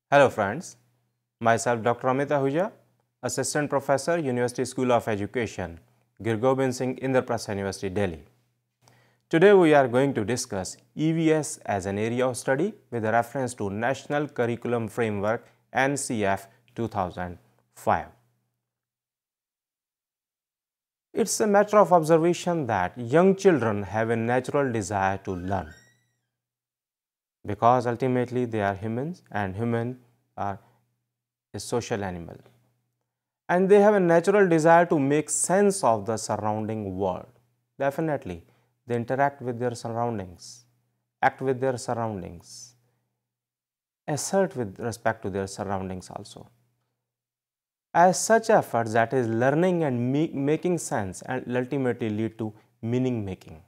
Hello friends, myself Dr. Amit Ahuja, Assistant Professor, University School of Education, Gir Gobind Singh, Indraprastha University, Delhi. Today we are going to discuss EVS as an area of study with reference to National Curriculum Framework NCF 2005. It's a matter of observation that young children have a natural desire to learn, because ultimately they are humans and humans are a social animal, and they have a natural desire to make sense of the surrounding world. Definitely they interact with their surroundings, act with their surroundings, assert with respect to their surroundings also. As such efforts, that is learning and making sense, and ultimately lead to meaning making,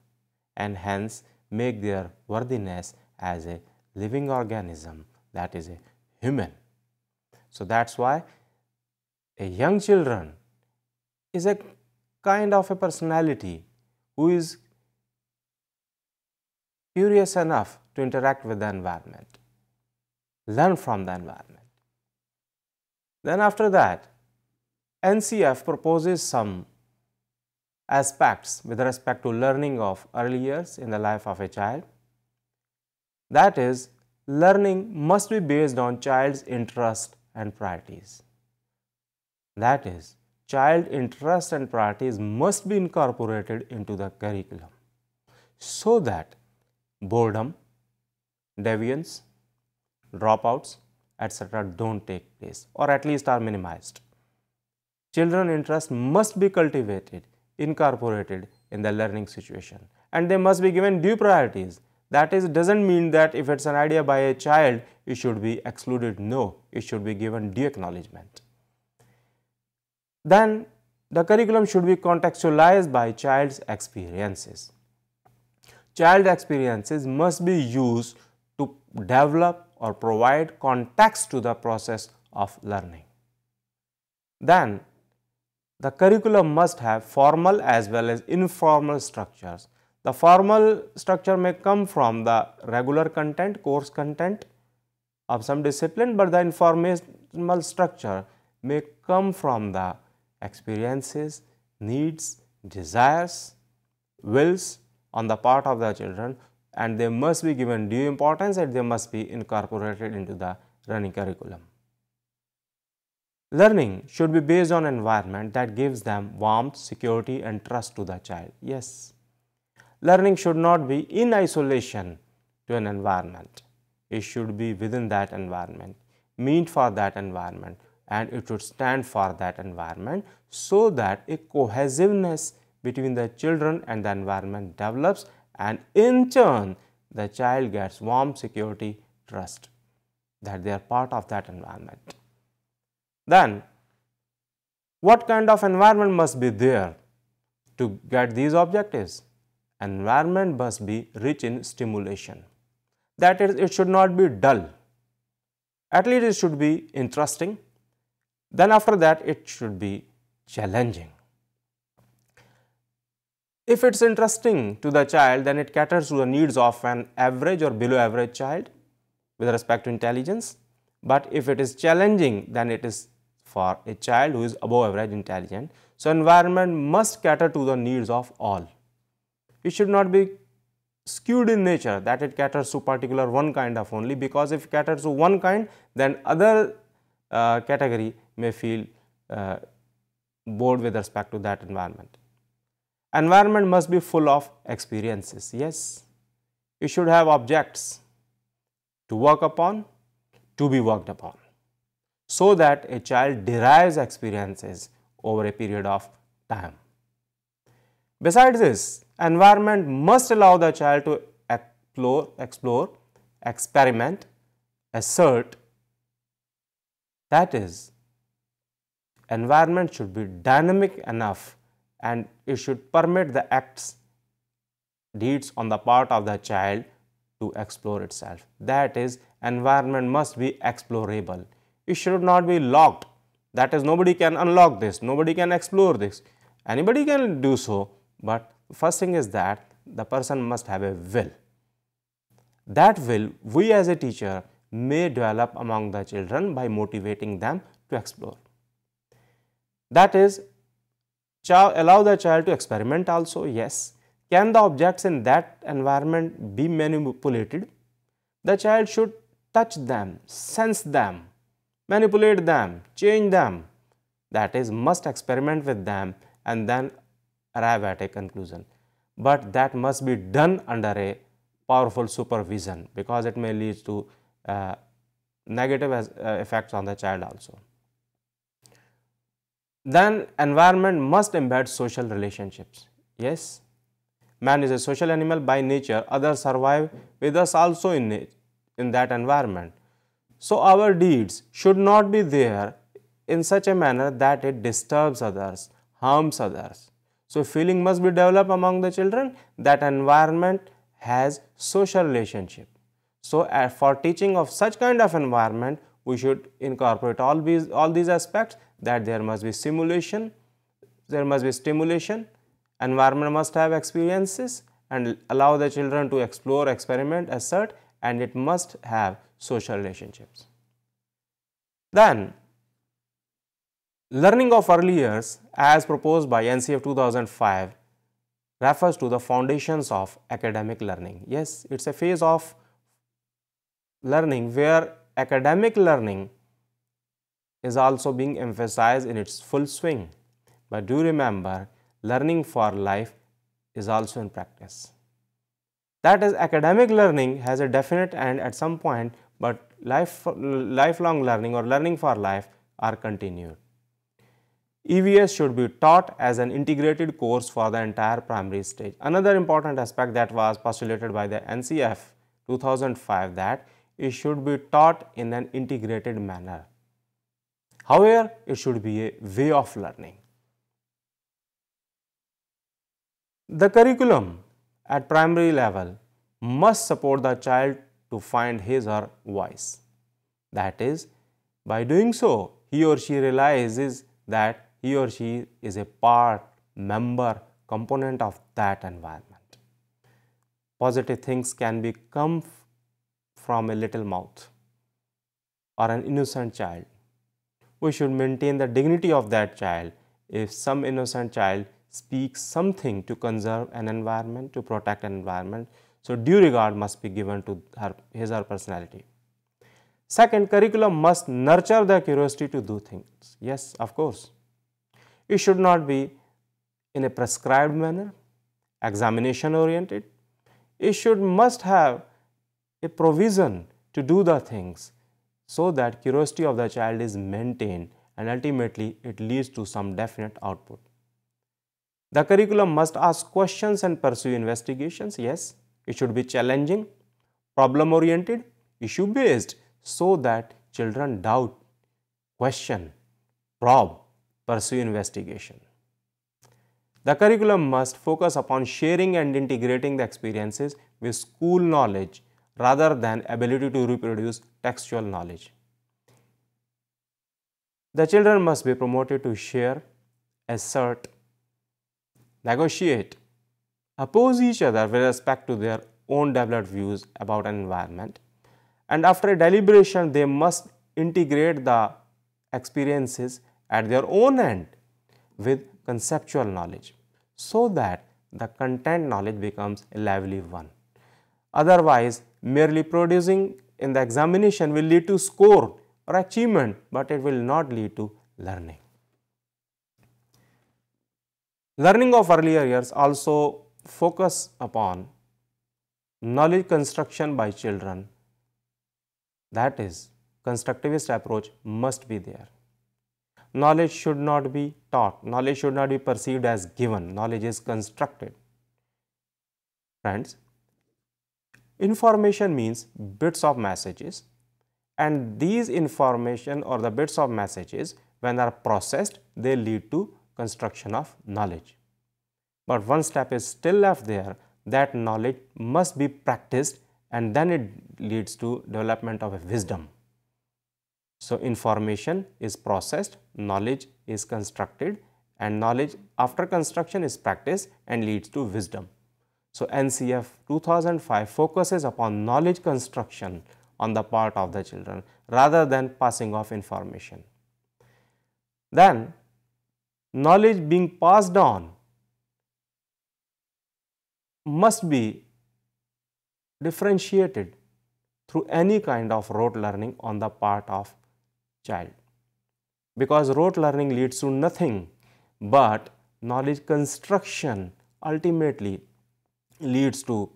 and hence make their worthiness as a living organism, that is a human. So that's why a young children is a kind of a personality who is curious enough to interact with the environment, learn from the environment. Then after that, NCF proposes some aspects with respect to learning of early years in the life of a child. That is, learning must be based on child's interest and priorities. That is, child interest and priorities must be incorporated into the curriculum so that boredom, deviance, dropouts, etc. don't take place, or at least are minimized. Children's interest must be cultivated, incorporated in the learning situation, and they must be given due priorities. That is, doesn't mean that if it's an idea by a child, it should be excluded. No, it should be given due acknowledgement. Then the curriculum should be contextualized by child's experiences. Child experiences must be used to develop or provide context to the process of learning. Then the curriculum must have formal as well as informal structures. The formal structure may come from the regular content, course content of some discipline, but the informal structure may come from the experiences, needs, desires, wills on the part of the children, and they must be given due importance and they must be incorporated into the running curriculum. Learning should be based on environment that gives them warmth, security and trust to the child. Yes, learning should not be in isolation to an environment. It should be within that environment, meant for that environment, and it should stand for that environment so that a cohesiveness between the children and the environment develops, and in turn the child gets warmth, security, trust that they are part of that environment. Then what kind of environment must be there to get these objectives? Environment must be rich in stimulation. That is, it should not be dull. At least it should be interesting. Then after that, it should be challenging. If it's interesting to the child, then it caters to the needs of an average or below average child with respect to intelligence. But if it is challenging, then it is for a child who is above average intelligent. So environment must cater to the needs of all. It should not be skewed in nature that it caters to particular one kind of only, because if it caters to one kind, then other category may feel bored with respect to that environment. Environment must be full of experiences. Yes, it should have objects to work upon, to be worked upon, so that a child derives experiences over a period of time. Besides this, environment must allow the child to explore, experiment, assert. That is, environment should be dynamic enough and it should permit the acts, deeds on the part of the child to explore itself. That is, environment must be explorable. It should not be locked. That is, nobody can unlock this, nobody can explore this. Anybody can do so, but first thing is that the person must have a will. That will, we as a teacher, may develop among the children by motivating them to explore. That is, allow the child to experiment also, yes. Can the objects in that environment be manipulated? The child should touch them, sense them, manipulate them, change them. That is, must experiment with them and then arrive at a conclusion. But that must be done under a powerful supervision, because it may lead to negative effects on the child also. Then environment must embed social relationships. Yes, man is a social animal by nature. Others survive with us also in that environment. So our deeds should not be there in such a manner that it disturbs others, harms others. So feeling must be developed among the children that environment has social relationship. So for teaching of such kind of environment, we should incorporate all these aspects, that there must be simulation, there must be stimulation, environment must have experiences and allow the children to explore, experiment, assert, and it must have social relationships. Then learning of early years as proposed by NCF 2005 refers to the foundations of academic learning. Yes, it is a phase of learning where academic learning is also being emphasized in its full swing. But do remember, learning for life is also in practice. That is, academic learning has a definite end at some point, but lifelong learning or learning for life are continued. EVS should be taught as an integrated course for the entire primary stage. Another important aspect that was postulated by the NCF 2005, that it should be taught in an integrated manner. However, it should be a way of learning. The curriculum at primary level must support the child to find his or her voice. That is, by doing so, he or she realizes that he or she is a part, member, component of that environment. Positive things can come from a little mouth or an innocent child. We should maintain the dignity of that child. If some innocent child speaks something to conserve an environment, to protect an environment, so due regard must be given to his or her personality. Second, curriculum must nurture the curiosity to do things. Yes, of course. It should not be in a prescribed manner, examination oriented. It must have a provision to do the things so that curiosity of the child is maintained and ultimately it leads to some definite output. The curriculum must ask questions and pursue investigations. Yes, it should be challenging, problem oriented, issue based, so that children doubt, question, probe, pursue investigation. The curriculum must focus upon sharing and integrating the experiences with school knowledge rather than ability to reproduce textual knowledge. The children must be promoted to share, assert, negotiate, oppose each other with respect to their own developed views about an environment, and after a deliberation they must integrate the experiences at their own end with conceptual knowledge, so that the content knowledge becomes a lively one. Otherwise, merely producing in the examination will lead to score or achievement, but it will not lead to learning. Learning of earlier years also focus upon knowledge construction by children. That is, constructivist approach must be there. Knowledge should not be taught, knowledge should not be perceived as given, knowledge is constructed. Friends, information means bits of messages, and these information or the bits of messages, when they are processed, they lead to construction of knowledge. But one step is still left there, that knowledge must be practiced, and then it leads to development of a wisdom. So information is processed, knowledge is constructed, and knowledge after construction is practiced and leads to wisdom. So NCF 2005 focuses upon knowledge construction on the part of the children rather than passing of information. Then knowledge being passed on must be differentiated through any kind of rote learning on the part of child, because rote learning leads to nothing but knowledge construction ultimately leads to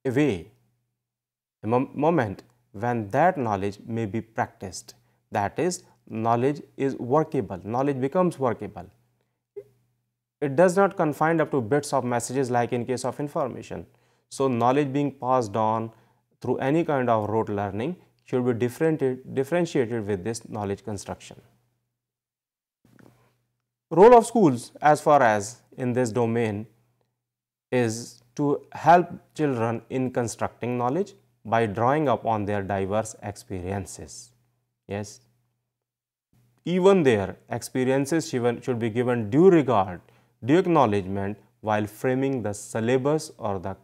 a way, a moment when that knowledge may be practiced, that is, knowledge is workable, knowledge becomes workable. It does not confine up to bits of messages like in case of information. So knowledge being passed on through any kind of rote learning should be differentiated with this knowledge construction. Role of schools as far as in this domain is to help children in constructing knowledge by drawing upon their diverse experiences. Yes, even their experiences should be given due regard, due acknowledgement while framing the syllabus or the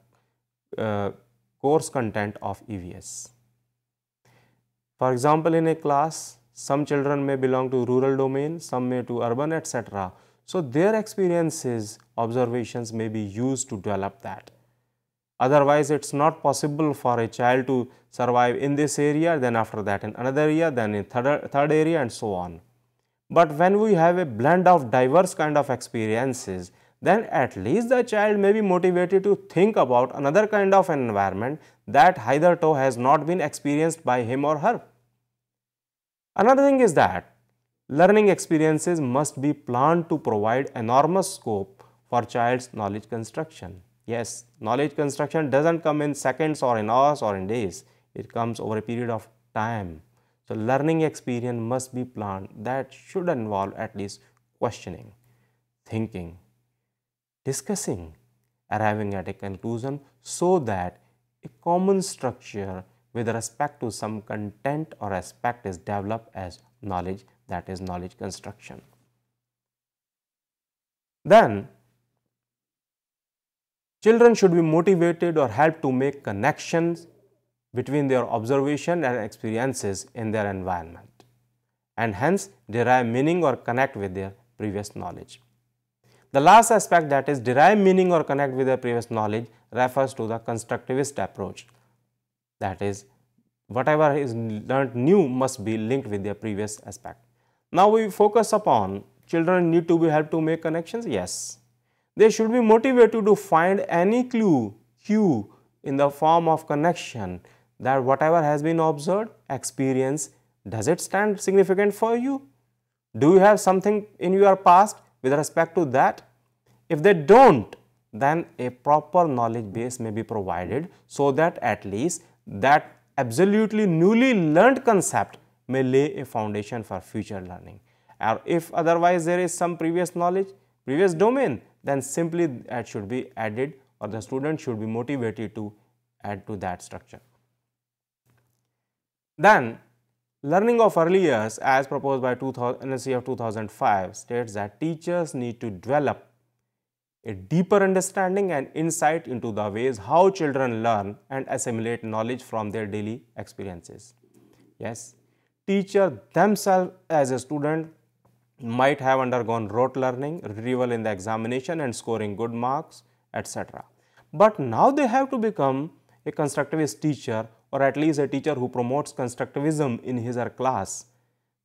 course content of EVS. For example, in a class, some children may belong to rural domain, some may to urban, etc. So their experiences, observations may be used to develop that. Otherwise, it is not possible for a child to survive in this area, then after that in another area, then in third area and so on. But when we have a blend of diverse kind of experiences, then at least the child may be motivated to think about another kind of an environment that hitherto has not been experienced by him or her. Another thing is that learning experiences must be planned to provide enormous scope for child's knowledge construction. Yes, knowledge construction does not come in seconds or in hours or in days, it comes over a period of time. So learning experience must be planned that should involve at least questioning, thinking, discussing, arriving at a conclusion, so that a common structure with respect to some content or aspect is developed as knowledge, that is knowledge construction. Then children should be motivated or helped to make connections between their observation and experiences in their environment, and hence derive meaning or connect with their previous knowledge. The last aspect, that is derive meaning or connect with their previous knowledge, refers to the constructivist approach, that is whatever is learnt new must be linked with their previous aspect. Now we focus upon children need to be helped to make connections. Yes, they should be motivated to find any cue in the form of connection, that whatever has been observed, experience, does it stand significant for you? Do you have something in your past with respect to that? If they don't, then a proper knowledge base may be provided, so that at least that absolutely newly learned concept may lay a foundation for future learning. Or if otherwise there is some previous knowledge, previous domain, then simply that should be added, or the student should be motivated to add to that structure. Then learning of early years as proposed by NCF-2005 states that teachers need to develop a deeper understanding and insight into the ways how children learn and assimilate knowledge from their daily experiences. Yes, teachers themselves as a student might have undergone rote learning, retrieval in the examination and scoring good marks, etc. But now they have to become a constructivist teacher, or at least a teacher who promotes constructivism in his or her class.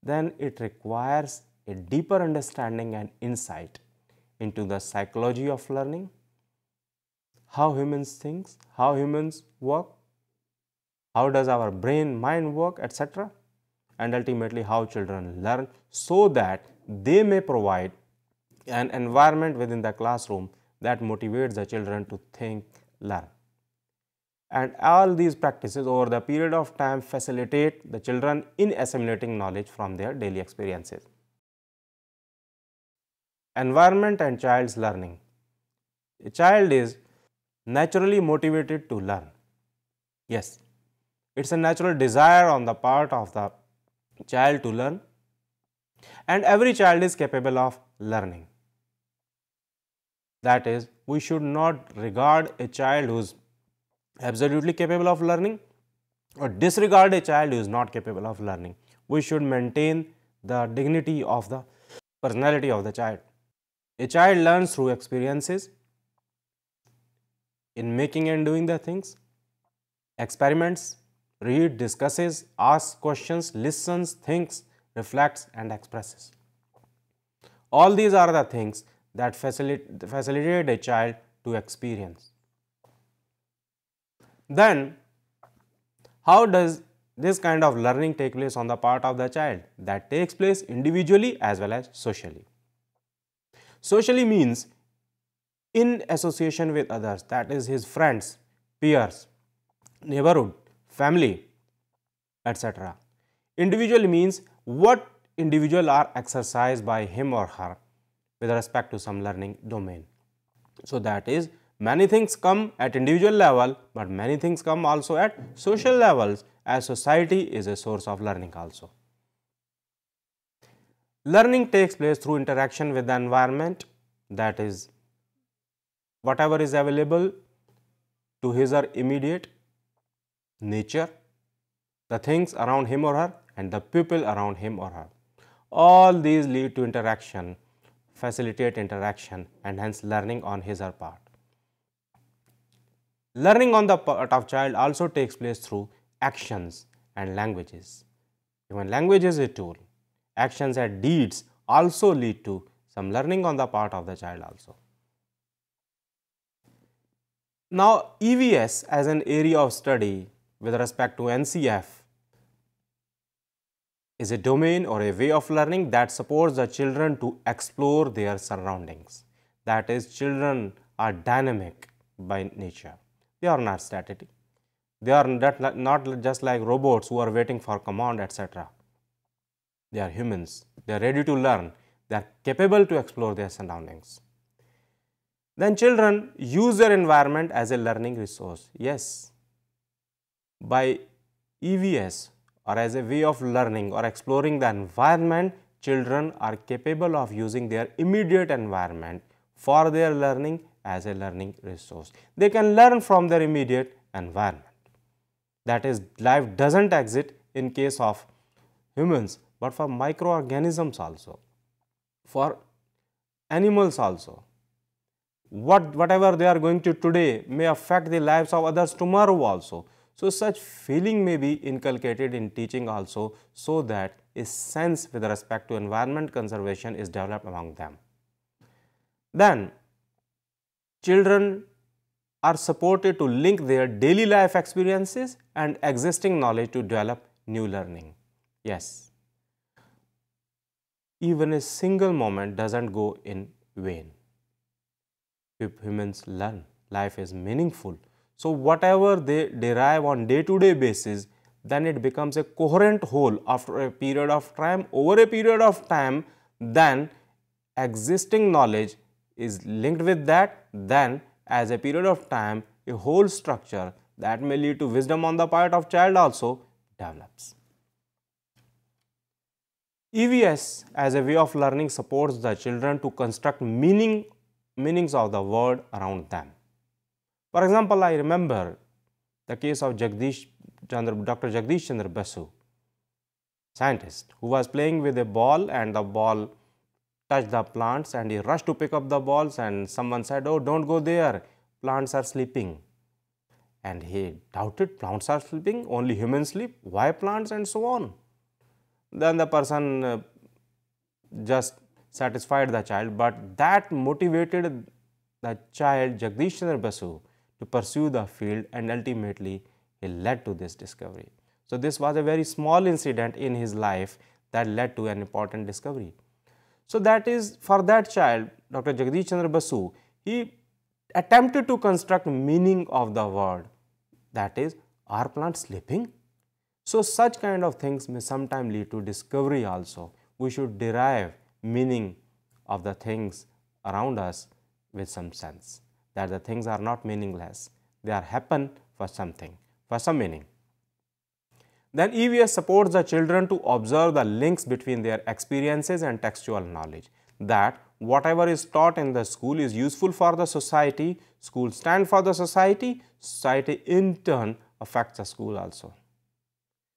Then it requires a deeper understanding and insight into the psychology of learning, how humans think, how humans work, how does our brain, mind work, etc. and ultimately how children learn, so that they may provide an environment within the classroom that motivates the children to think, learn. And all these practices over the period of time facilitate the children in assimilating knowledge from their daily experiences. Environment and child's learning. A child is naturally motivated to learn. Yes, it's a natural desire on the part of the child to learn, and every child is capable of learning. That is, we should not regard a child who is absolutely capable of learning or disregard a child who is not capable of learning. We should maintain the dignity of the personality of the child. A child learns through experiences in making and doing the things, experiments, read, discusses, asks questions, listens, thinks, reflects and expresses. All these are the things that facilitate a child to experience. Then, how does this kind of learning take place on the part of the child? That takes place individually as well as socially. Socially means in association with others, that is his friends, peers, neighborhood, family, etc. Individually means what individual are exercised by him or her with respect to some learning domain. So that is, many things come at individual level, but many things come also at social levels, as society is a source of learning also. Learning takes place through interaction with the environment, that is, whatever is available to his or immediate nature, the things around him or her and the people around him or her. All these lead to interaction, facilitate interaction and hence learning on his or her part. Learning on the part of child also takes place through actions and languages. Even language is a tool. Actions and deeds also lead to some learning on the part of the child also. Now, EVS as an area of study with respect to NCF is a domain or a way of learning that supports the children to explore their surroundings. That is, children are dynamic by nature. They are not static. They are not just like robots who are waiting for command, etc. They are humans. They are ready to learn. They are capable to explore their surroundings. Then children use their environment as a learning resource. Yes, by EVS or as a way of learning or exploring the environment, children are capable of using their immediate environment for their learning as a learning resource. They can learn from their immediate environment. That is, life doesn't exist in case of humans, but for microorganisms also, for animals also. Whatever they are going to today may affect the lives of others tomorrow also. So, such feeling may be inculcated in teaching also, so that a sense with respect to environment conservation is developed among them. Then, children are supported to link their daily life experiences and existing knowledge to develop new learning. Yes, even a single moment doesn't go in vain. If humans learn, life is meaningful. So, whatever they derive on day-to-day basis, then it becomes a coherent whole after a period of time. Over a period of time, then existing knowledge is linked with that. Then, as a period of time, a whole structure that may lead to wisdom on the part of child also develops. EVS as a way of learning supports the children to construct meanings of the world around them. For example, I remember the case of Dr. Jagdish Chandra Basu, scientist, who was playing with a ball and the ball touched the plants and he rushed to pick up the balls and someone said, "Oh, don't go there, plants are sleeping." And he doubted, plants are sleeping, only humans sleep, why plants, and so on. Then the person just satisfied the child, but that motivated the child Jagdish Chandra Basu to pursue the field, and ultimately he led to this discovery. So, this was a very small incident in his life that led to an important discovery. So, that is for that child, Dr. Jagdish Chandra Basu, he attempted to construct meaning of the word, that is, are plants sleeping? So, such kind of things may sometimes lead to discovery also. We should derive meaning of the things around us with some sense, that the things are not meaningless, they are happen for something, for some meaning. Then EVS supports the children to observe the links between their experiences and textual knowledge, that whatever is taught in the school is useful for the society, school stand for the society, society in turn affects the school also.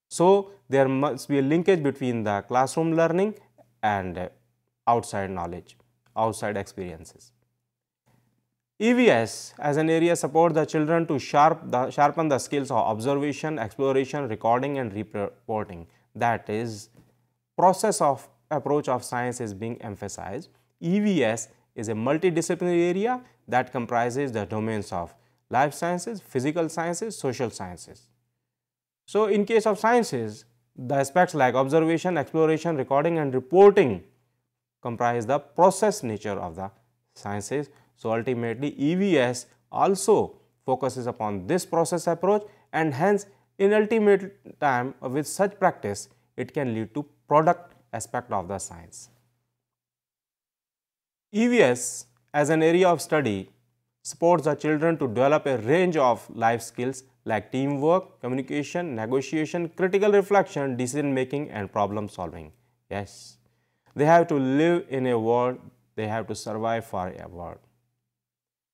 So, there must be a linkage between the classroom learning and outside knowledge, outside experiences. EVS as an area supports the children to sharpen the skills of observation, exploration, recording and reporting. That is, process of approach of science is being emphasized. EVS is a multidisciplinary area that comprises the domains of life sciences, physical sciences, social sciences. So, in case of sciences, the aspects like observation, exploration, recording and reporting comprise the process nature of the sciences. So, ultimately EVS also focuses upon this process approach, and hence in ultimate time with such practice it can lead to product aspect of the science. EVS as an area of study supports the children to develop a range of life skills like teamwork, communication, negotiation, critical reflection, decision making and problem solving. Yes, they have to live in a world, they have to survive for a world.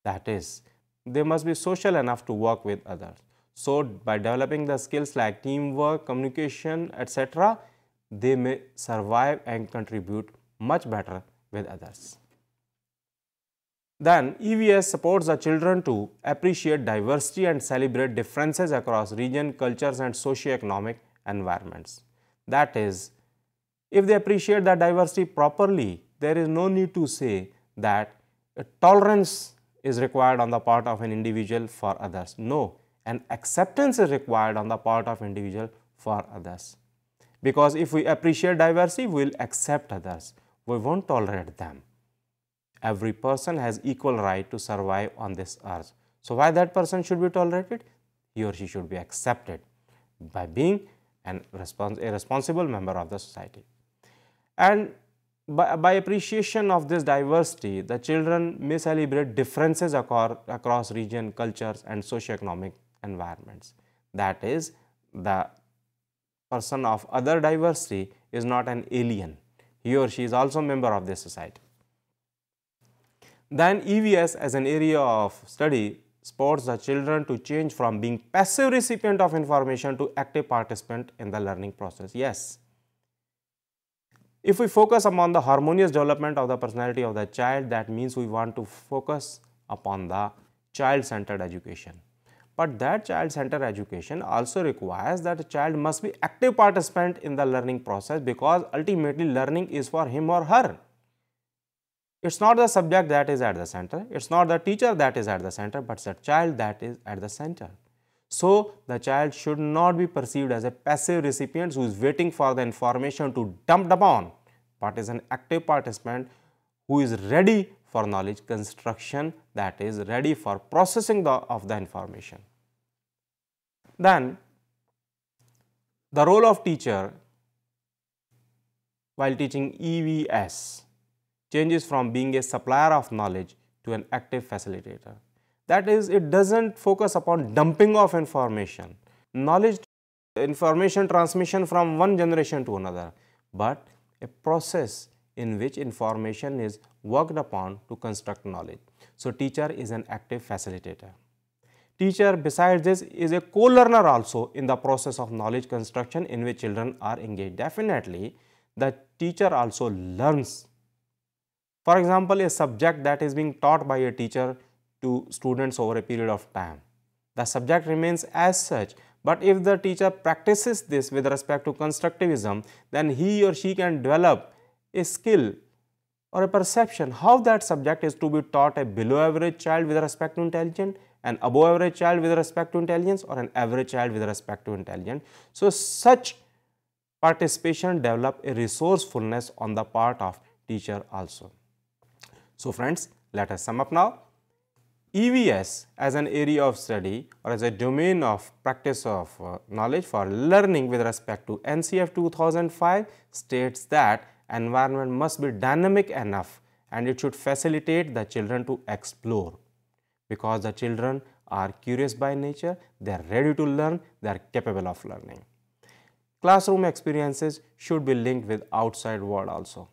That is, they must be social enough to work with others. So, by developing the skills like teamwork, communication, etc., they may survive and contribute much better with others. Then, EVS supports the children to appreciate diversity and celebrate differences across region, cultures and socio-economic environments. That is, if they appreciate the diversity properly, there is no need to say that a tolerance is required on the part of an individual for others. No, an acceptance is required on the part of individual for others. Because if we appreciate diversity, we will accept others. We won't tolerate them. Every person has equal right to survive on this earth. So, why that person should be tolerated? He or she should be accepted by being a responsible member of the society. And by appreciation of this diversity, the children may celebrate differences across region, cultures and socio-economic environments. That is, the person of other diversity is not an alien. He or she is also a member of this society. Then EVS as an area of study supports the children to change from being passive recipient of information to active participant in the learning process. Yes. If we focus upon the harmonious development of the personality of the child, that means we want to focus upon the child-centered education. But that child-centered education also requires that a child must be active participant in the learning process, because ultimately learning is for him or her. It's not the subject that is at the center, it's not the teacher that is at the center, but it's the child that is at the center. So, the child should not be perceived as a passive recipient who is waiting for the information to dumped upon, but is an active participant who is ready for knowledge construction, that is ready for processing of the information. Then, the role of teacher while teaching EVS changes from being a supplier of knowledge to an active facilitator. That is, it doesn't focus upon dumping of information, knowledge, information transmission from one generation to another, but a process in which information is worked upon to construct knowledge. So, teacher is an active facilitator. Teacher besides this is a co-learner also in the process of knowledge construction in which children are engaged. Definitely, the teacher also learns. For example, a subject that is being taught by a teacher to students over a period of time, the subject remains as such, but if the teacher practices this with respect to constructivism, then he or she can develop a skill or a perception how that subject is to be taught a below average child with respect to intelligence, an above average child with respect to intelligence, or an average child with respect to intelligence. So, such participation develop a resourcefulness on the part of teacher also. So, friends, let us sum up now. EVS as an area of study or as a domain of practice of knowledge for learning with respect to NCF 2005 states that environment must be dynamic enough and it should facilitate the children to explore, because the children are curious by nature, they are ready to learn, they are capable of learning. Classroom experiences should be linked with outside world also.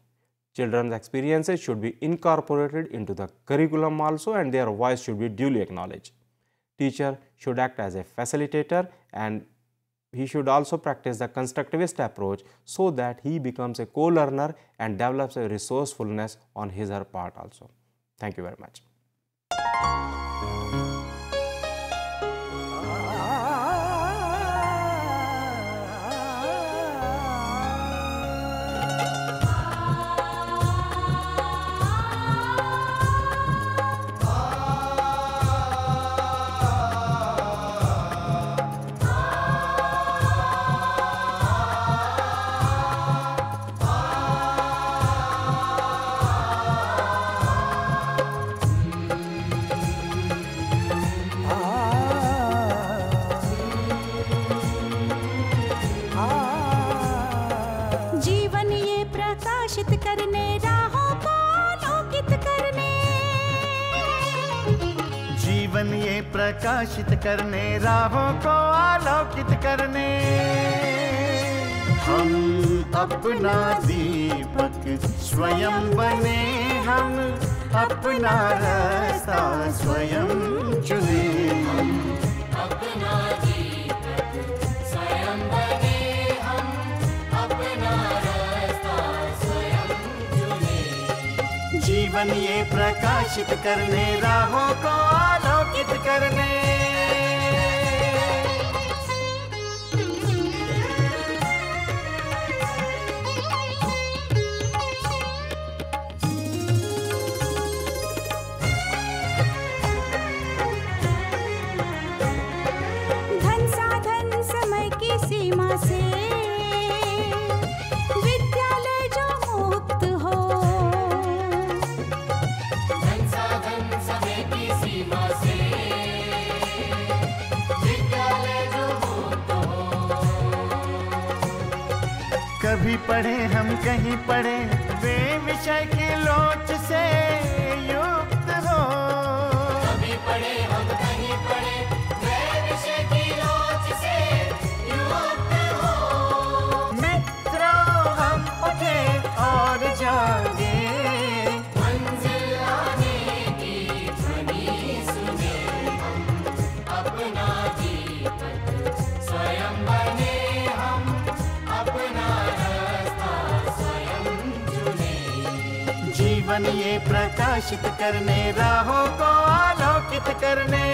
Children's experiences should be incorporated into the curriculum also, and their voice should be duly acknowledged. Teacher should act as a facilitator and he should also practice the constructivist approach so that he becomes a co-learner and develops a resourcefulness on his or her part also. Thank you very much. प्रकाशित करने राहों को आलोकित करने हम अपना दीपक स्वयं बने, हम अपना रास्ता स्वयं चुने। हम अपना दीपक स्वयं बने, हम अपना रास्ता स्वयं चुने। जीवन ये प्रकाशित करने राहों को आलोकित करने। धन साधन समय की सीमा से विद्यालय जो मुक्त हो, धन साधन समय की सीमा से विद्यालय जो मुक्त हो। कभी पढ़े हम कहीं पढ़े वे विषय की लोच से युक्त हो। कभी पढ़े हम कहीं पढ़े वे विषय की लोच से युक्त हो। मित्रों हम उठे और जागे, मंजिल आने की ध्वनि सुने। हम अपना दीपक स्वयं बने, हम अपना रास्ता स्वयं चुने। जीवन ये प्रकाशित करने राहों को आलोकित करने।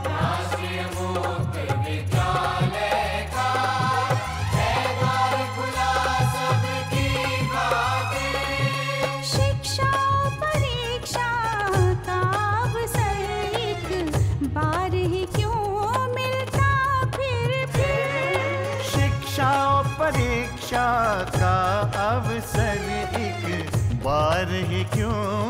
राष्ट्रीय मुक्त विद्यालय का है द्वार खुला सबकी खातिर। शिक्षा परीक्षा का अवसर एक बार ही क्यों मिलता फिर। शिक्षा और परीक्षा का अवसर एक बार ही क्यों